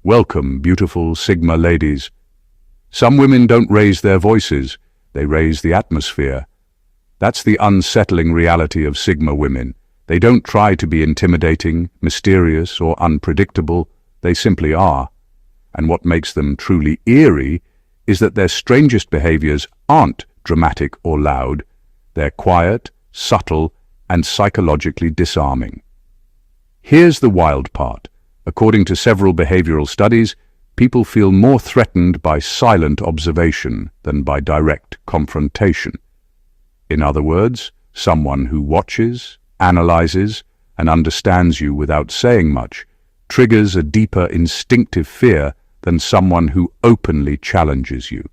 Welcome, beautiful Sigma ladies. Some women don't raise their voices, they raise the atmosphere. That's the unsettling reality of Sigma women. They don't try to be intimidating, mysterious, or unpredictable. They simply are. And what makes them truly eerie is that their strangest behaviors aren't dramatic or loud. They're quiet, subtle, and psychologically disarming. Here's the wild part. According to several behavioral studies, people feel more threatened by silent observation than by direct confrontation. In other words, someone who watches, analyzes, and understands you without saying much triggers a deeper instinctive fear than someone who openly challenges you.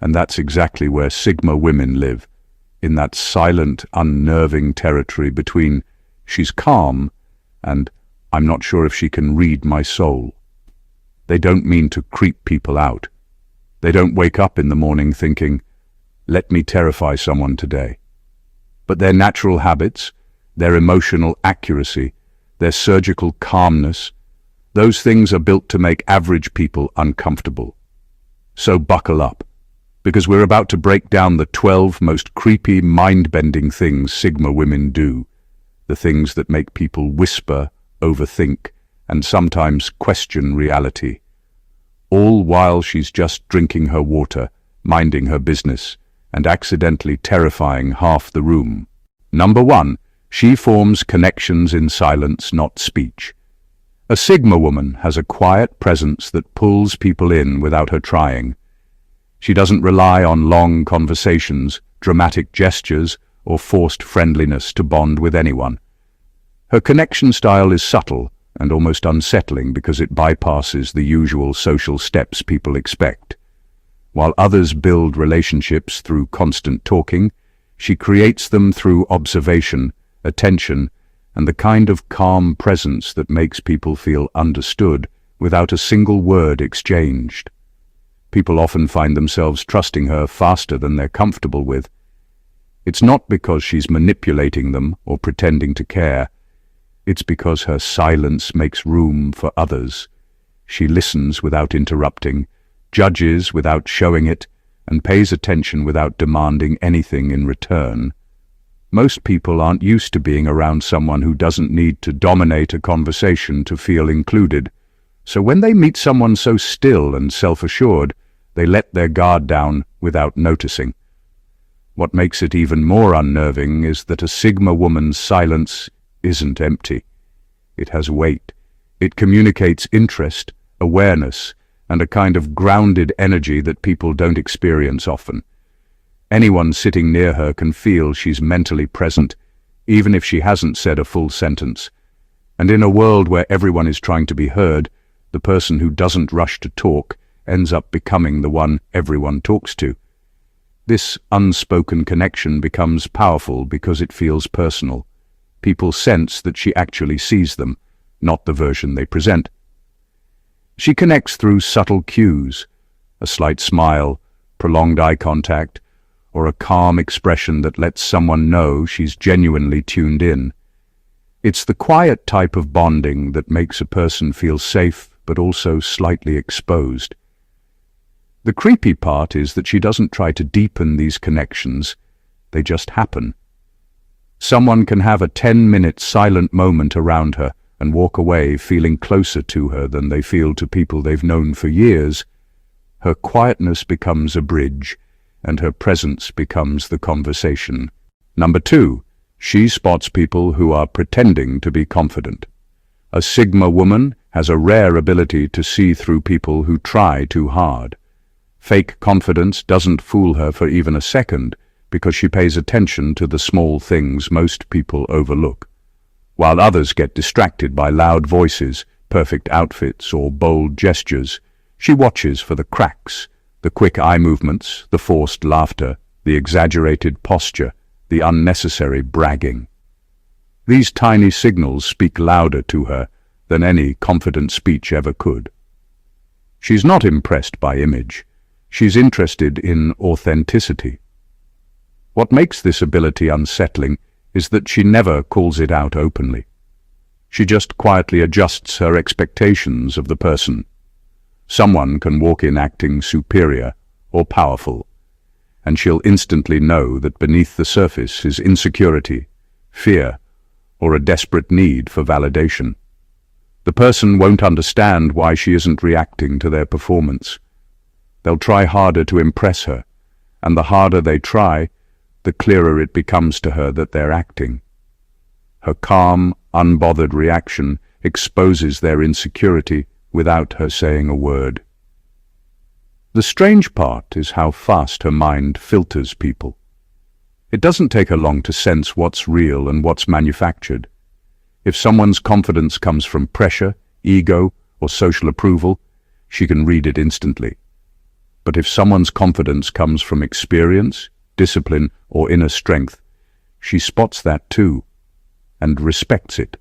And that's exactly where Sigma women live, in that silent, unnerving territory between she's calm and I'm not sure if she can read my soul. They don't mean to creep people out. They don't wake up in the morning thinking, let me terrify someone today. But their natural habits, their emotional accuracy, their surgical calmness, those things are built to make average people uncomfortable. So buckle up, because we're about to break down the 12 most creepy, mind-bending things Sigma women do, the things that make people whisper, overthink, and sometimes question reality. All while she's just drinking her water, minding her business, and accidentally terrifying half the room. Number 1. She forms connections in silence, not speech. A Sigma woman has a quiet presence that pulls people in without her trying. She doesn't rely on long conversations, dramatic gestures, or forced friendliness to bond with anyone. Her connection style is subtle and almost unsettling because it bypasses the usual social steps people expect. While others build relationships through constant talking, she creates them through observation, attention, and the kind of calm presence that makes people feel understood without a single word exchanged. People often find themselves trusting her faster than they're comfortable with. It's not because she's manipulating them or pretending to care. It's because her silence makes room for others. She listens without interrupting, judges without showing it, and pays attention without demanding anything in return. Most people aren't used to being around someone who doesn't need to dominate a conversation to feel included. So when they meet someone so still and self-assured, they let their guard down without noticing. What makes it even more unnerving is that a Sigma woman's silence isn't empty. It has weight. It communicates interest, awareness, and a kind of grounded energy that people don't experience often. Anyone sitting near her can feel she's mentally present, even if she hasn't said a full sentence. And in a world where everyone is trying to be heard, the person who doesn't rush to talk ends up becoming the one everyone talks to. This unspoken connection becomes powerful because it feels personal. People sense that she actually sees them, not the version they present. She connects through subtle cues, a slight smile, prolonged eye contact, or a calm expression that lets someone know she's genuinely tuned in. It's the quiet type of bonding that makes a person feel safe but also slightly exposed. The creepy part is that she doesn't try to deepen these connections, they just happen. Someone can have a 10-minute silent moment around her and walk away feeling closer to her than they feel to people they've known for years. Her quietness becomes a bridge, and her presence becomes the conversation. Number 2, she spots people who are pretending to be confident. A Sigma woman has a rare ability to see through people who try too hard. Fake confidence doesn't fool her for even a second, because she pays attention to the small things most people overlook. While others get distracted by loud voices, perfect outfits, or bold gestures, she watches for the cracks, the quick eye movements, the forced laughter, the exaggerated posture, the unnecessary bragging. These tiny signals speak louder to her than any confident speech ever could. She's not impressed by image. She's interested in authenticity. What makes this ability unsettling is that she never calls it out openly. She just quietly adjusts her expectations of the person, Someone can walk in acting superior or powerful, and she'll instantly know that beneath the surface is insecurity, fear, or a desperate need for validation. The person won't understand why she isn't reacting to their performance. They'll try harder to impress her, and the harder they try, the clearer it becomes to her that they're acting. Her calm, unbothered reaction exposes their insecurity without her saying a word. The strange part is how fast her mind filters people. It doesn't take her long to sense what's real and what's manufactured. If someone's confidence comes from pressure, ego, or social approval, she can read it instantly. But if someone's confidence comes from experience, discipline, or inner strength, she spots that too, and respects it.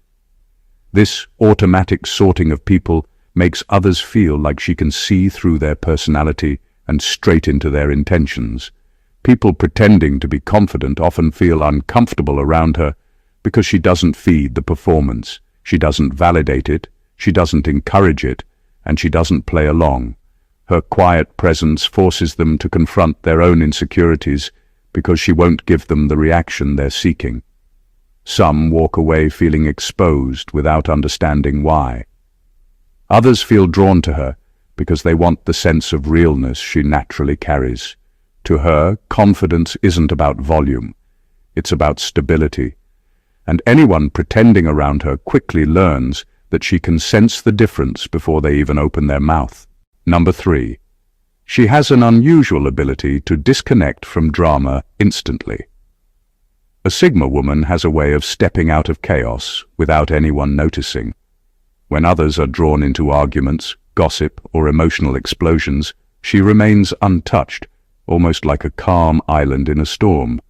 This automatic sorting of people makes others feel like she can see through their personality and straight into their intentions. People pretending to be confident often feel uncomfortable around her because she doesn't feed the performance, she doesn't validate it, she doesn't encourage it, and she doesn't play along. Her quiet presence forces them to confront their own insecurities because she won't give them the reaction they're seeking. Some walk away feeling exposed without understanding why. Others feel drawn to her because they want the sense of realness she naturally carries. To her, confidence isn't about volume, it's about stability. And anyone pretending around her quickly learns that she can sense the difference before they even open their mouth. Number 3. She has an unusual ability to disconnect from drama instantly. A Sigma woman has a way of stepping out of chaos without anyone noticing. When others are drawn into arguments, gossip, or emotional explosions, she remains untouched, almost like a calm island in a storm.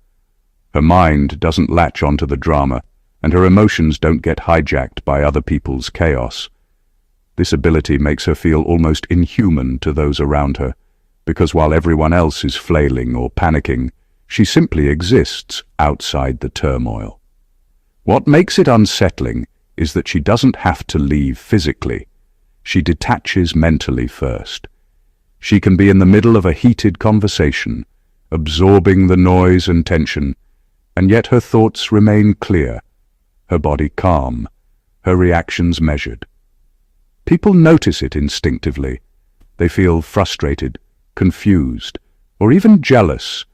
Her mind doesn't latch onto the drama, and her emotions don't get hijacked by other people's chaos. This ability makes her feel almost inhuman to those around her, because while everyone else is flailing or panicking, she simply exists outside the turmoil. What makes it unsettling is that she doesn't have to leave physically. She detaches mentally first. She can be in the middle of a heated conversation, absorbing the noise and tension, and yet her thoughts remain clear, her body calm, her reactions measured. People notice it instinctively. They feel frustrated, confused, or even jealous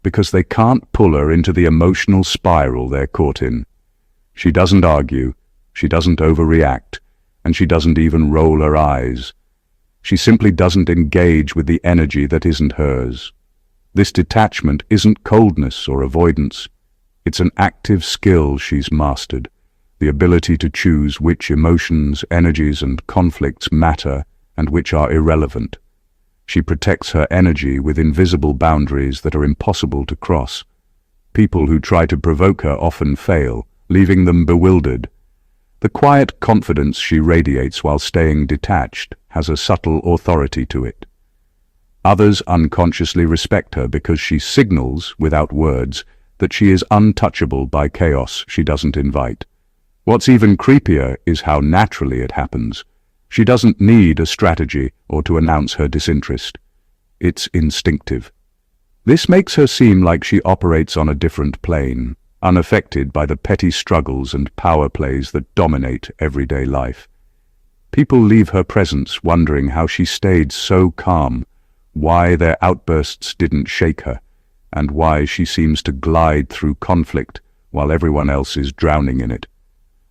because they can't pull her into the emotional spiral they're caught in. She doesn't argue, she doesn't overreact, and she doesn't even roll her eyes. She simply doesn't engage with the energy that isn't hers. This detachment isn't coldness or avoidance. It's an active skill she's mastered, the ability to choose which emotions, energies, and conflicts matter and which are irrelevant. She protects her energy with invisible boundaries that are impossible to cross. People who try to provoke her often fail, leaving them bewildered. The quiet confidence she radiates while staying detached has a subtle authority to it. Others unconsciously respect her because she signals, without words, that she is untouchable by chaos she doesn't invite. What's even creepier is how naturally it happens. She doesn't need a strategy or to announce her disinterest. It's instinctive. This makes her seem like she operates on a different plane, unaffected by the petty struggles and power plays that dominate everyday life. People leave her presence wondering how she stayed so calm, why their outbursts didn't shake her, and why she seems to glide through conflict while everyone else is drowning in it.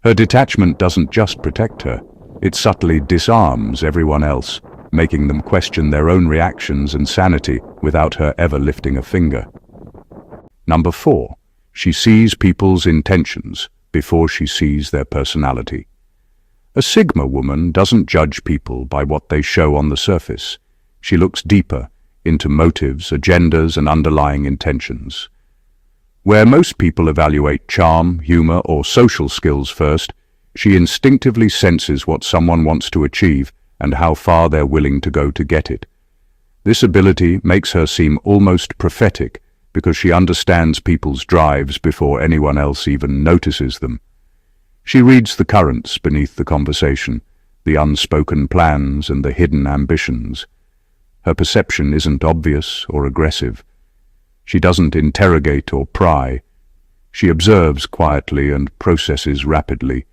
Her detachment doesn't just protect her, it subtly disarms everyone else, making them question their own reactions and sanity without her ever lifting a finger. Number 4. She sees people's intentions before she sees their personality. A Sigma woman doesn't judge people by what they show on the surface. She looks deeper into motives, agendas, and underlying intentions. Where most people evaluate charm, humor, or social skills first, she instinctively senses what someone wants to achieve and how far they're willing to go to get it. This ability makes her seem almost prophetic because she understands people's drives before anyone else even notices them. She reads the currents beneath the conversation, the unspoken plans and the hidden ambitions. Her perception isn't obvious or aggressive. She doesn't interrogate or pry. She observes quietly and processes rapidly.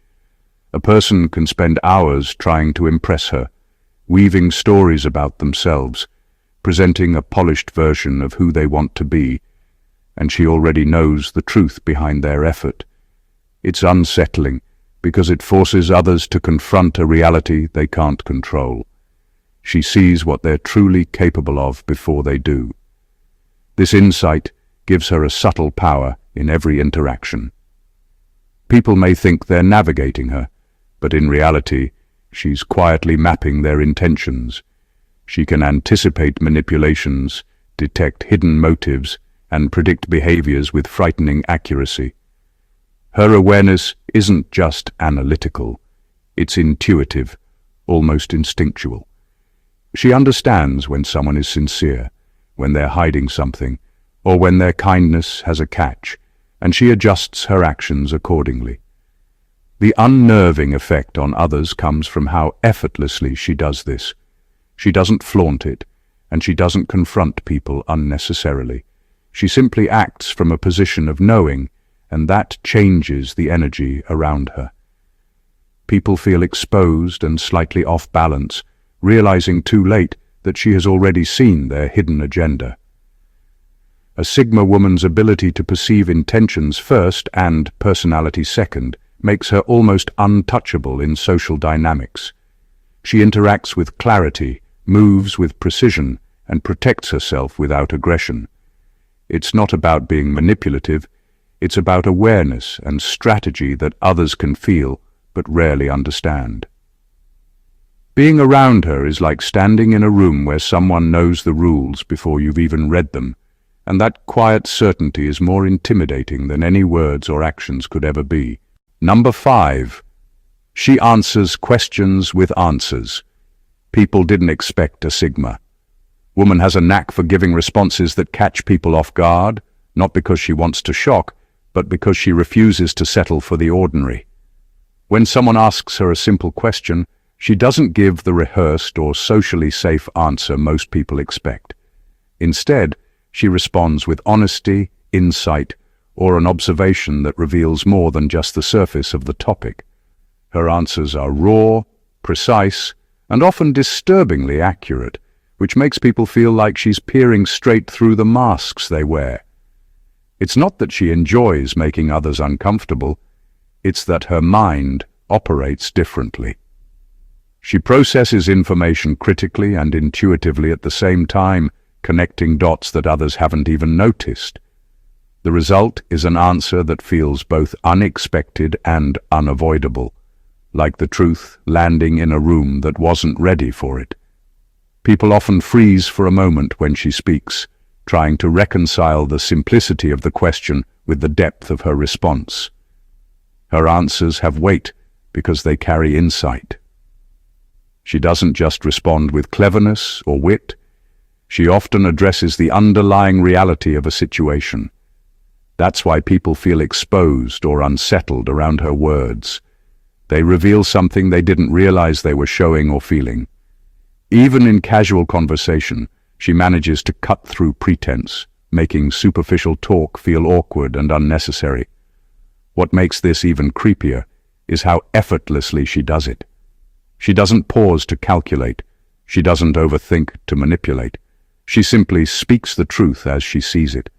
A person can spend hours trying to impress her, weaving stories about themselves, presenting a polished version of who they want to be, and she already knows the truth behind their effort. It's unsettling because it forces others to confront a reality they can't control. She sees what they're truly capable of before they do. This insight gives her a subtle power in every interaction. People may think they're navigating her, but in reality, she's quietly mapping their intentions. She can anticipate manipulations, detect hidden motives, and predict behaviors with frightening accuracy. Her awareness isn't just analytical, it's intuitive, almost instinctual. She understands when someone is sincere, when they're hiding something, or when their kindness has a catch, and she adjusts her actions accordingly. The unnerving effect on others comes from how effortlessly she does this. She doesn't flaunt it, and she doesn't confront people unnecessarily. She simply acts from a position of knowing, and that changes the energy around her. People feel exposed and slightly off balance, realizing too late that she has already seen their hidden agenda. A Sigma woman's ability to perceive intentions first and personality second makes her almost untouchable in social dynamics. She interacts with clarity, moves with precision, and protects herself without aggression. It's not about being manipulative, it's about awareness and strategy that others can feel but rarely understand. Being around her is like standing in a room where someone knows the rules before you've even read them, and that quiet certainty is more intimidating than any words or actions could ever be. Number 5. She answers questions with answers. People didn't expect a Sigma. Woman has a knack for giving responses that catch people off guard, not because she wants to shock, but because she refuses to settle for the ordinary. When someone asks her a simple question, she doesn't give the rehearsed or socially safe answer most people expect. Instead, she responds with honesty, insight, or an observation that reveals more than just the surface of the topic. Her answers are raw, precise, and often disturbingly accurate, which makes people feel like she's peering straight through the masks they wear. It's not that she enjoys making others uncomfortable, it's that her mind operates differently. She processes information critically and intuitively at the same time, connecting dots that others haven't even noticed. The result is an answer that feels both unexpected and unavoidable, like the truth landing in a room that wasn't ready for it. People often freeze for a moment when she speaks, trying to reconcile the simplicity of the question with the depth of her response. Her answers have weight because they carry insight. She doesn't just respond with cleverness or wit. She often addresses the underlying reality of a situation. That's why people feel exposed or unsettled around her words. They reveal something they didn't realize they were showing or feeling. Even in casual conversation, she manages to cut through pretense, making superficial talk feel awkward and unnecessary. What makes this even creepier is how effortlessly she does it. She doesn't pause to calculate. She doesn't overthink to manipulate. She simply speaks the truth as she sees it.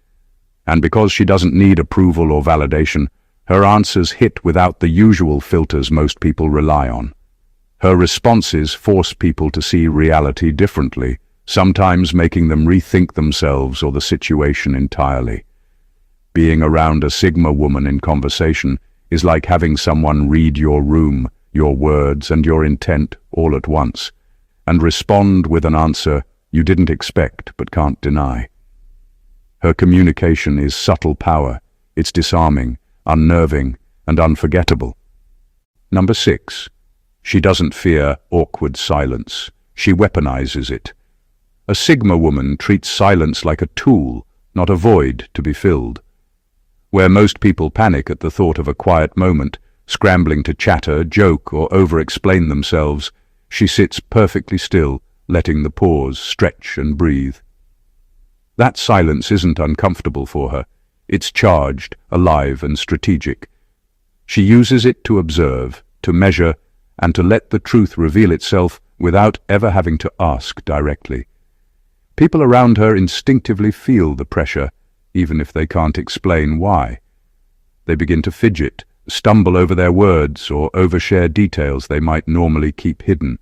And because she doesn't need approval or validation, her answers hit without the usual filters most people rely on. Her responses force people to see reality differently, sometimes making them rethink themselves or the situation entirely. Being around a Sigma woman in conversation is like having someone read your room, your words, and your intent all at once, and respond with an answer you didn't expect but can't deny. Her communication is subtle power. It's disarming, unnerving, and unforgettable. Number 6. She doesn't fear awkward silence. She weaponizes it. A Sigma woman treats silence like a tool, not a void to be filled. Where most people panic at the thought of a quiet moment, scrambling to chatter, joke, or over-explain themselves, She sits perfectly still, letting the pause stretch and breathe. That silence isn't uncomfortable for her. It's charged, alive and strategic. She uses it to observe, to measure, and to let the truth reveal itself without ever having to ask directly. People around her instinctively feel the pressure, even if they can't explain why. They begin to fidget, stumble over their words, or overshare details they might normally keep hidden.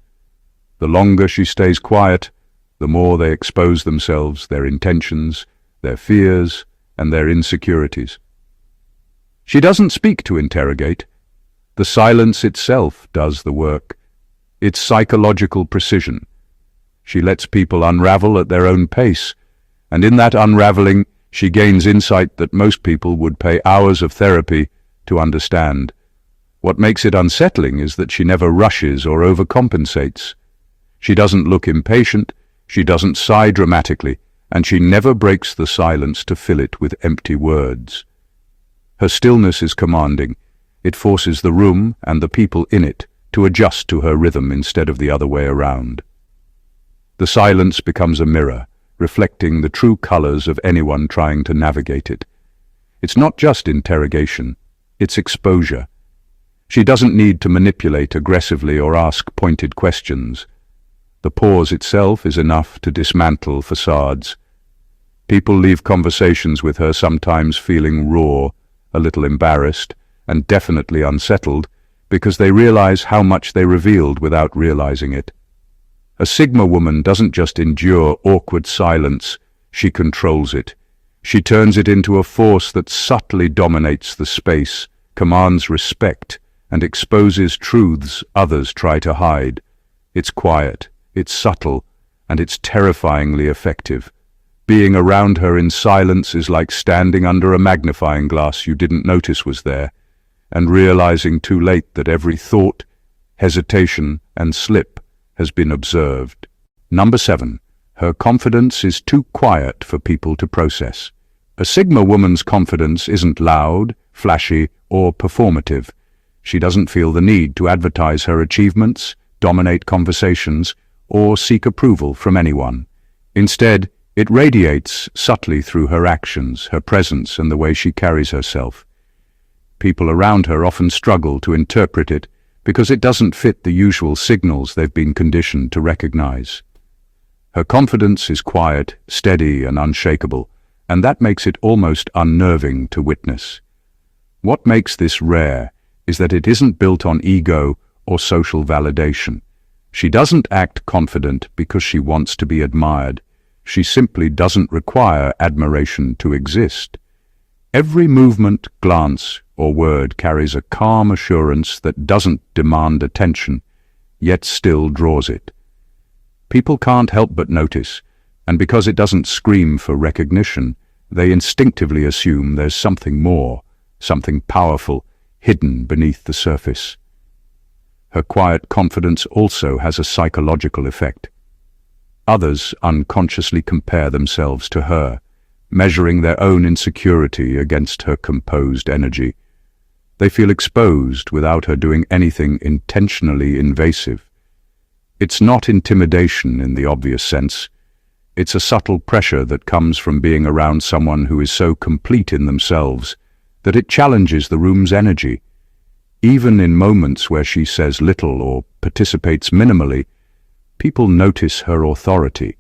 The longer she stays quiet, the more they expose themselves, their intentions, their fears, and their insecurities. She doesn't speak to interrogate. The silence itself does the work. It's psychological precision. She lets people unravel at their own pace, and in that unraveling, she gains insight that most people would pay hours of therapy to understand. What makes it unsettling is that she never rushes or overcompensates. She doesn't look impatient, she doesn't sigh dramatically, and she never breaks the silence to fill it with empty words. Her stillness is commanding. It forces the room and the people in it to adjust to her rhythm instead of the other way around. The silence becomes a mirror, reflecting the true colors of anyone trying to navigate it. It's not just interrogation, it's exposure. She doesn't need to manipulate aggressively or ask pointed questions. The pause itself is enough to dismantle facades. People leave conversations with her sometimes feeling raw, a little embarrassed, and definitely unsettled, because they realize how much they revealed without realizing it. A Sigma woman doesn't just endure awkward silence, she controls it. She turns it into a force that subtly dominates the space, commands respect, and exposes truths others try to hide. It's quiet, it's subtle, and it's terrifyingly effective. Being around her in silence is like standing under a magnifying glass you didn't notice was there, and realizing too late that every thought, hesitation, and slip has been observed. Number 7. Her confidence is too quiet for people to process. A Sigma woman's confidence isn't loud, flashy, or performative. She doesn't feel the need to advertise her achievements, dominate conversations, or seek approval from anyone. Instead, it radiates subtly through her actions, her presence, and the way she carries herself. People around her often struggle to interpret it because it doesn't fit the usual signals they've been conditioned to recognize. Her confidence is quiet, steady, and unshakable, and that makes it almost unnerving to witness. What makes this rare is that it isn't built on ego or social validation. She doesn't act confident because she wants to be admired. She simply doesn't require admiration to exist. Every movement, glance, or word carries a calm assurance that doesn't demand attention, yet still draws it. People can't help but notice, and because it doesn't scream for recognition, they instinctively assume there's something more, something powerful, hidden beneath the surface. Her quiet confidence also has a psychological effect. Others unconsciously compare themselves to her, measuring their own insecurity against her composed energy. They feel exposed without her doing anything intentionally invasive. It's not intimidation in the obvious sense. It's a subtle pressure that comes from being around someone who is so complete in themselves that it challenges the room's energy. Even in moments where she says little or participates minimally, people notice her authority.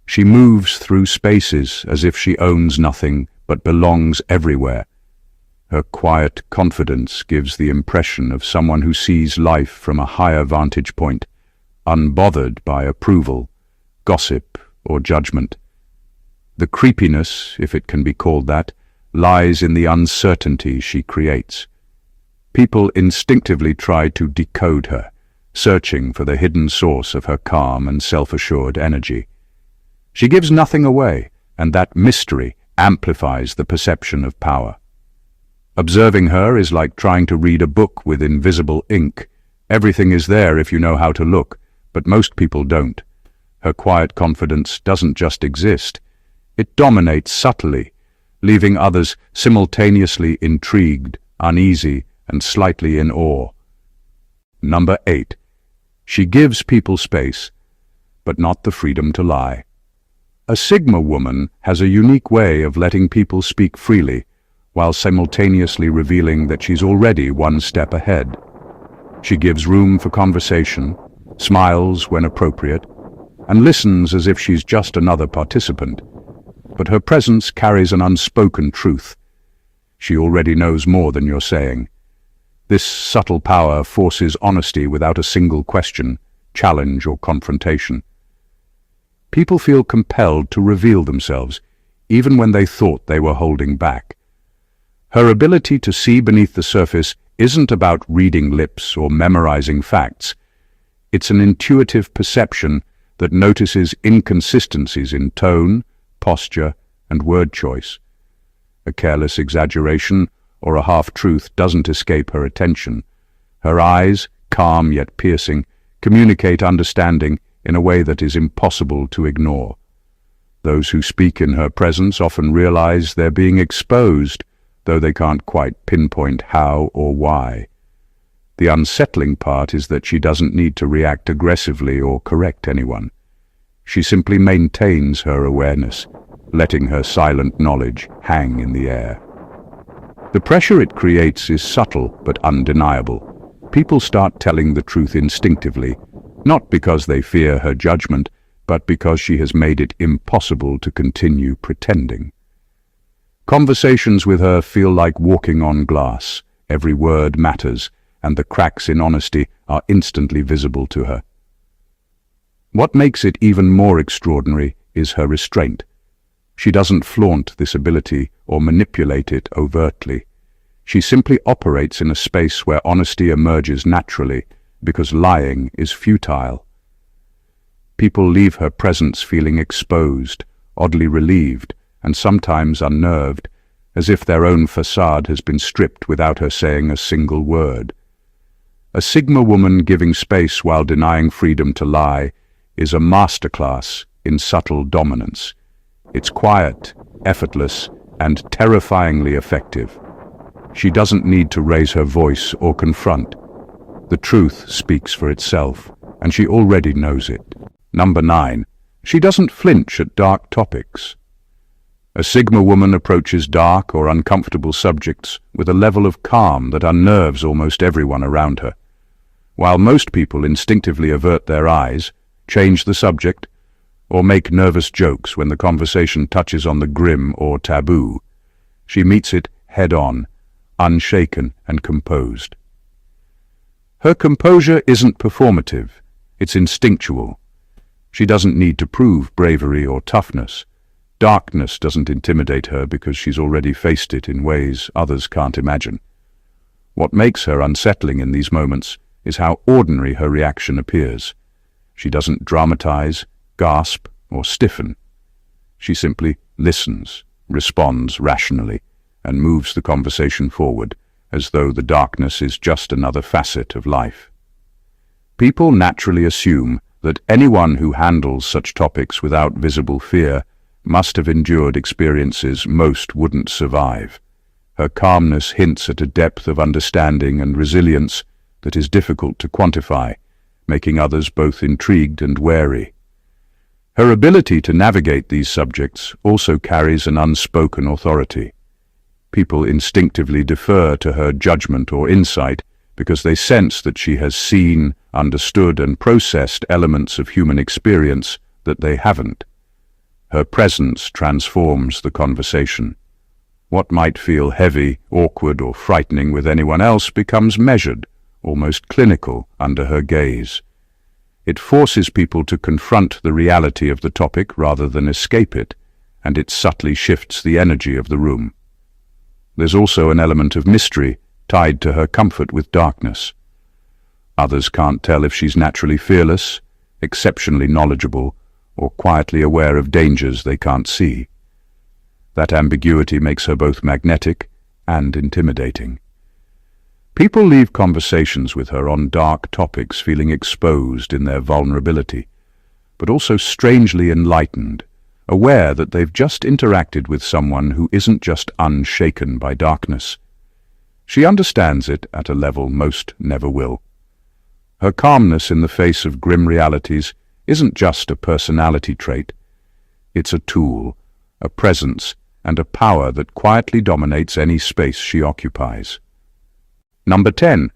She moves through spaces as if she owns nothing but belongs everywhere. Her quiet confidence gives the impression of someone who sees life from a higher vantage point, unbothered by approval, gossip, or judgment. The creepiness, if it can be called that, lies in the uncertainty she creates. People instinctively try to decode her, searching for the hidden source of her calm and self-assured energy. She gives nothing away, and that mystery amplifies the perception of power. Observing her is like trying to read a book with invisible ink. Everything is there if you know how to look, but most people don't. Her quiet confidence doesn't just exist. It dominates subtly, leaving others simultaneously intrigued, uneasy, and slightly in awe. Number 8. She gives people space, but not the freedom to lie. A Sigma woman has a unique way of letting people speak freely, while simultaneously revealing that she's already one step ahead. She gives room for conversation, smiles when appropriate, and listens as if she's just another participant. But her presence carries an unspoken truth. She already knows more than you're saying. This subtle power forces honesty without a single question, challenge, or confrontation. People feel compelled to reveal themselves, even when they thought they were holding back. Her ability to see beneath the surface isn't about reading lips or memorizing facts. It's an intuitive perception that notices inconsistencies in tone, posture, and word choice. A careless exaggeration or a half-truth doesn't escape her attention. Her eyes, calm yet piercing, communicate understanding in a way that is impossible to ignore. Those who speak in her presence often realize they're being exposed, though they can't quite pinpoint how or why. The unsettling part is that she doesn't need to react aggressively or correct anyone. She simply maintains her awareness, letting her silent knowledge hang in the air. The pressure it creates is subtle but undeniable. People start telling the truth instinctively, not because they fear her judgment, but because she has made it impossible to continue pretending. Conversations with her feel like walking on glass. Every word matters, and the cracks in honesty are instantly visible to her. What makes it even more extraordinary is her restraint. She doesn't flaunt this ability or manipulate it overtly. She simply operates in a space where honesty emerges naturally, because lying is futile. People leave her presence feeling exposed, oddly relieved, and sometimes unnerved, as if their own facade has been stripped without her saying a single word. A Sigma woman giving space while denying freedom to lie is a masterclass in subtle dominance. It's quiet, effortless, and terrifyingly effective. She doesn't need to raise her voice or confront. The truth speaks for itself, and she already knows it. Number 9. She doesn't flinch at dark topics. A Sigma woman approaches dark or uncomfortable subjects with a level of calm that unnerves almost everyone around her. While most people instinctively avert their eyes, change the subject, or make nervous jokes when the conversation touches on the grim or taboo, she meets it head-on, unshaken and composed. Her composure isn't performative, it's instinctual. She doesn't need to prove bravery or toughness. Darkness doesn't intimidate her because she's already faced it in ways others can't imagine. What makes her unsettling in these moments is how ordinary her reaction appears. She doesn't dramatize, gasp, or stiffen. She simply listens, responds rationally, and moves the conversation forward, as though the darkness is just another facet of life. People naturally assume that anyone who handles such topics without visible fear must have endured experiences most wouldn't survive. Her calmness hints at a depth of understanding and resilience that is difficult to quantify, making others both intrigued and wary. Her ability to navigate these subjects also carries an unspoken authority. People instinctively defer to her judgment or insight because they sense that she has seen, understood, and processed elements of human experience that they haven't. Her presence transforms the conversation. What might feel heavy, awkward, or frightening with anyone else becomes measured, almost clinical, under her gaze. It forces people to confront the reality of the topic rather than escape it, and it subtly shifts the energy of the room. There's also an element of mystery tied to her comfort with darkness. Others can't tell if she's naturally fearless, exceptionally knowledgeable, or quietly aware of dangers they can't see. That ambiguity makes her both magnetic and intimidating. People leave conversations with her on dark topics feeling exposed in their vulnerability, but also strangely enlightened, aware that they've just interacted with someone who isn't just unshaken by darkness. She understands it at a level most never will. Her calmness in the face of grim realities isn't just a personality trait. It's a tool, a presence, and a power that quietly dominates any space she occupies. Number 10.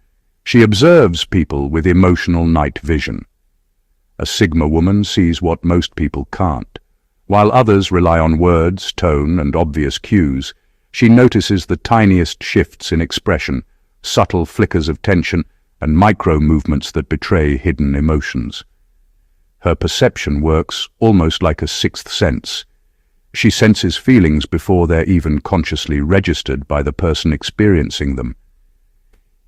She observes people with emotional night vision. A Sigma woman sees what most people can't. While others rely on words, tone, and obvious cues, she notices the tiniest shifts in expression, subtle flickers of tension, and micro-movements that betray hidden emotions. Her perception works almost like a sixth sense. She senses feelings before they're even consciously registered by the person experiencing them.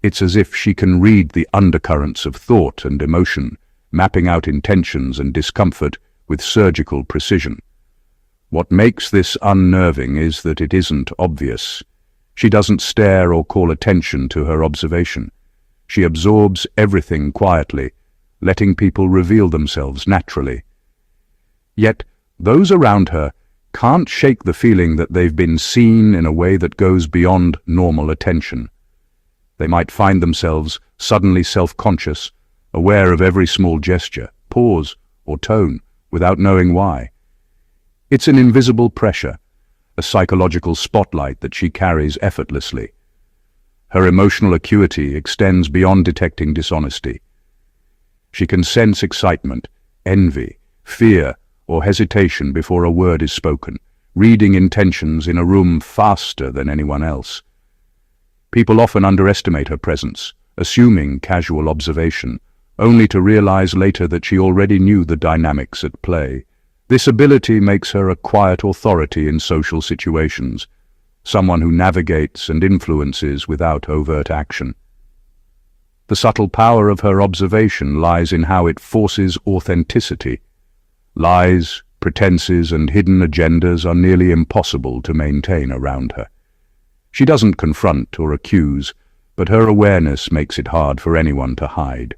It's as if she can read the undercurrents of thought and emotion, mapping out intentions and discomfort with surgical precision. What makes this unnerving is that it isn't obvious. She doesn't stare or call attention to her observation. She absorbs everything quietly, letting people reveal themselves naturally. Yet, those around her can't shake the feeling that they've been seen in a way that goes beyond normal attention. They might find themselves suddenly self-conscious, aware of every small gesture, pause, or tone, without knowing why. It's an invisible pressure, a psychological spotlight that she carries effortlessly. Her emotional acuity extends beyond detecting dishonesty. She can sense excitement, envy, fear, or hesitation before a word is spoken, reading intentions in a room faster than anyone else. People often underestimate her presence, assuming casual observation, only to realize later that she already knew the dynamics at play. This ability makes her a quiet authority in social situations, someone who navigates and influences without overt action. The subtle power of her observation lies in how it forces authenticity. Lies, pretenses, and hidden agendas are nearly impossible to maintain around her. She doesn't confront or accuse, but her awareness makes it hard for anyone to hide.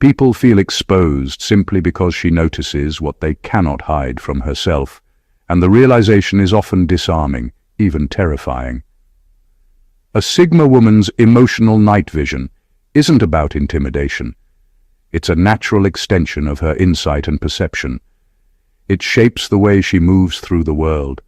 People feel exposed simply because she notices what they cannot hide from herself, and the realization is often disarming, even terrifying. A Sigma woman's emotional night vision isn't about intimidation. It's a natural extension of her insight and perception. It shapes the way she moves through the world,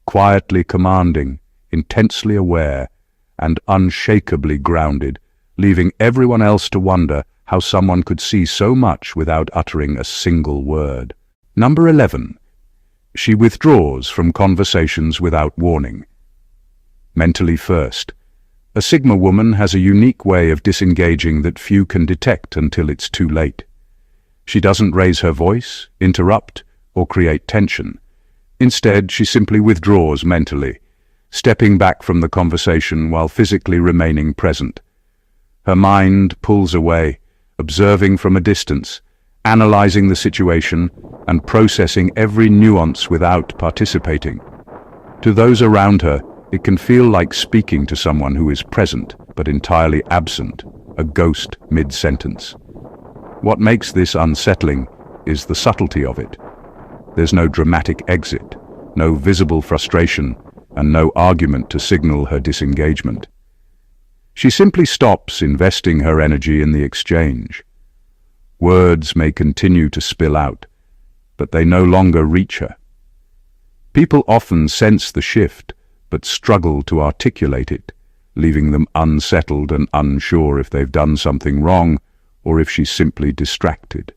quietly commanding, intensely aware, and unshakably grounded, leaving everyone else to wonder how someone could see so much without uttering a single word. Number 11. She withdraws from conversations without warning. Mentally first. A Sigma woman has a unique way of disengaging that few can detect until it's too late. She doesn't raise her voice, interrupt, or create tension. Instead, she simply withdraws mentally, stepping back from the conversation while physically remaining present. Her mind pulls away, observing from a distance, analyzing the situation, and processing every nuance without participating. To those around her, it can feel like speaking to someone who is present but entirely absent, a ghost mid-sentence. What makes this unsettling is the subtlety of it. There's no dramatic exit, no visible frustration, and no argument to signal her disengagement. She simply stops investing her energy in the exchange. Words may continue to spill out, but they no longer reach her. People often sense the shift, but struggle to articulate it, leaving them unsettled and unsure if they've done something wrong or if she's simply distracted.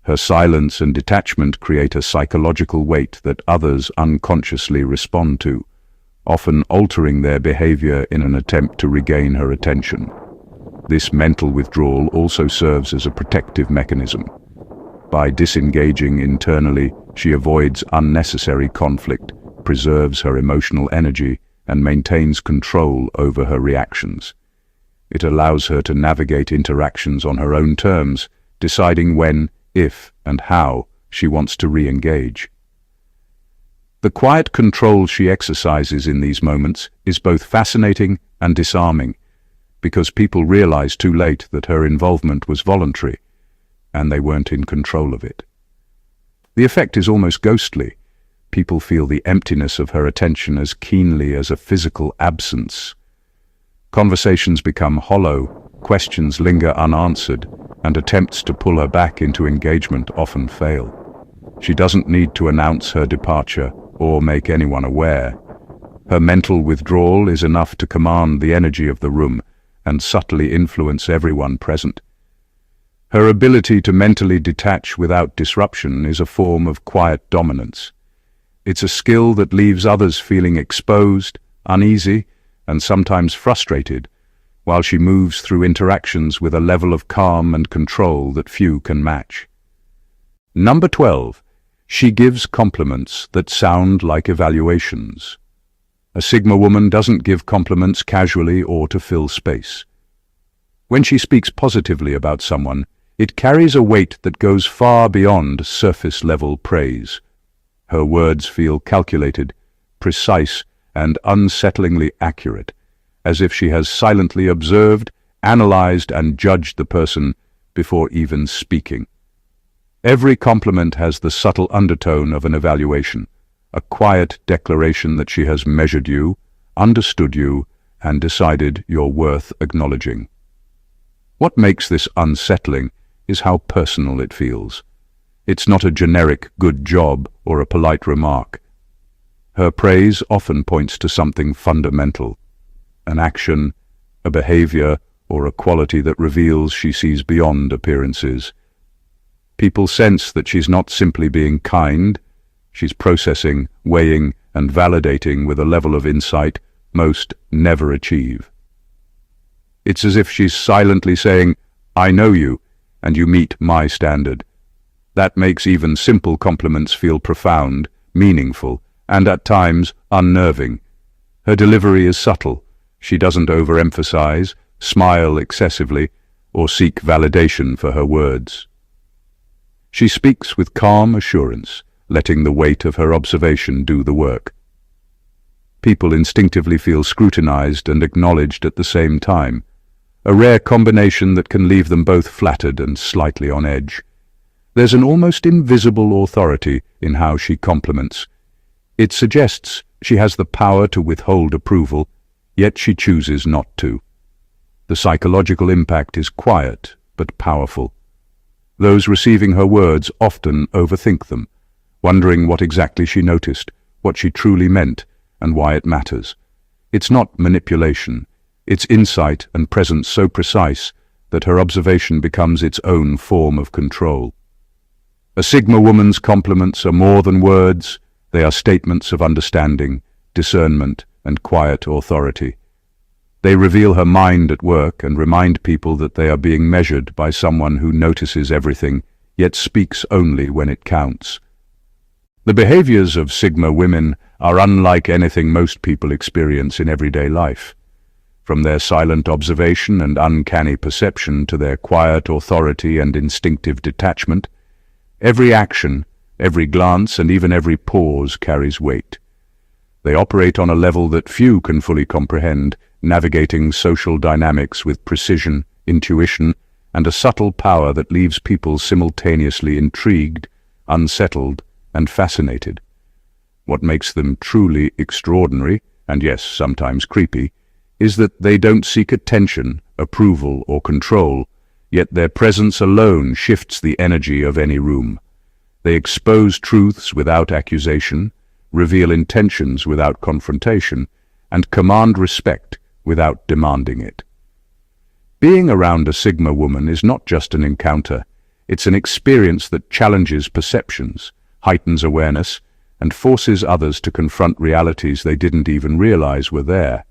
Her silence and detachment create a psychological weight that others unconsciously respond to, often altering their behavior in an attempt to regain her attention. This mental withdrawal also serves as a protective mechanism. By disengaging internally, she avoids unnecessary conflict, preserves her emotional energy, and maintains control over her reactions. It allows her to navigate interactions on her own terms, deciding when, if, and how she wants to re-engage. The quiet control she exercises in these moments is both fascinating and disarming, because people realize too late that her involvement was voluntary, and they weren't in control of it. The effect is almost ghostly. People feel the emptiness of her attention as keenly as a physical absence. Conversations become hollow, Questions linger unanswered, and attempts to pull her back into engagement often fail. She doesn't need to announce her departure or make anyone aware. Her mental withdrawal is enough to command the energy of the room and subtly influence everyone present. Her ability to mentally detach without disruption is a form of quiet dominance. It's a skill that leaves others feeling exposed, uneasy, and sometimes frustrated, while she moves through interactions with a level of calm and control that few can match. Number 12. She gives compliments that sound like evaluations. A Sigma woman doesn't give compliments casually or to fill space. When she speaks positively about someone, it carries a weight that goes far beyond surface-level praise. Her words feel calculated, precise, and unsettlingly accurate, as if she has silently observed, analyzed, and judged the person before even speaking. Every compliment has the subtle undertone of an evaluation, a quiet declaration that she has measured you, understood you, and decided you're worth acknowledging. What makes this unsettling is how personal it feels. It's not a generic good job or a polite remark. Her praise often points to something fundamental, an action, a behavior, or a quality that reveals she sees beyond appearances. People sense that she's not simply being kind, she's processing, weighing, and validating with a level of insight most never achieve. It's as if she's silently saying, "I know you, and you meet my standard." That makes even simple compliments feel profound, meaningful, and at times unnerving. Her delivery is subtle. She doesn't overemphasize, smile excessively, or seek validation for her words. She speaks with calm assurance, letting the weight of her observation do the work. People instinctively feel scrutinized and acknowledged at the same time, a rare combination that can leave them both flattered and slightly on edge. There's an almost invisible authority in how she compliments. It suggests she has the power to withhold approval, yet she chooses not to. The psychological impact is quiet but powerful. Those receiving her words often overthink them, wondering what exactly she noticed, what she truly meant, and why it matters. It's not manipulation. It's insight and presence so precise that her observation becomes its own form of control. A Sigma woman's compliments are more than words. They are statements of understanding, discernment, and quiet authority. They reveal her mind at work and remind people that they are being measured by someone who notices everything, yet speaks only when it counts. The behaviors of Sigma women are unlike anything most people experience in everyday life. From their silent observation and uncanny perception to their quiet authority and instinctive detachment, every action, every glance, and even every pause carries weight. They operate on a level that few can fully comprehend, navigating social dynamics with precision, intuition, and a subtle power that leaves people simultaneously intrigued, unsettled, and fascinated. What makes them truly extraordinary, and yes, sometimes creepy, is that they don't seek attention, approval, or control, yet their presence alone shifts the energy of any room. They expose truths without accusation, reveal intentions without confrontation, and command respect without demanding it. Being around a Sigma woman is not just an encounter, it's an experience that challenges perceptions, heightens awareness, and forces others to confront realities they didn't even realize were there.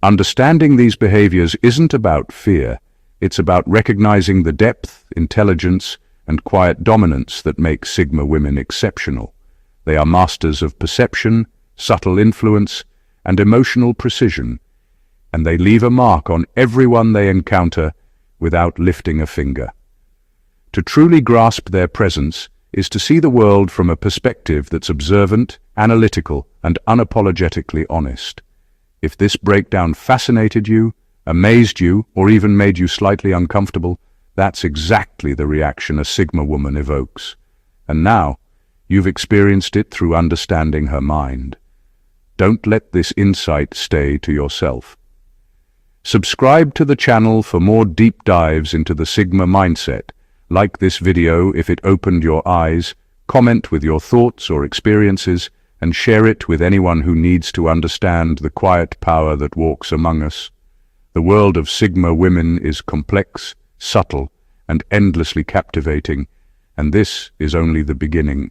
Understanding these behaviors isn't about fear, it's about recognizing the depth, intelligence, and quiet dominance that make Sigma women exceptional. They are masters of perception, subtle influence, and emotional precision, and they leave a mark on everyone they encounter without lifting a finger. To truly grasp their presence is to see the world from a perspective that's observant, analytical, and unapologetically honest. If this breakdown fascinated you, amazed you, or even made you slightly uncomfortable, that's exactly the reaction a Sigma woman evokes. And now, you've experienced it through understanding her mind. Don't let this insight stay to yourself. Subscribe to the channel for more deep dives into the Sigma mindset. Like this video if it opened your eyes, comment with your thoughts or experiences, and share it with anyone who needs to understand the quiet power that walks among us. The world of Sigma women is complex, subtle, and endlessly captivating, and this is only the beginning.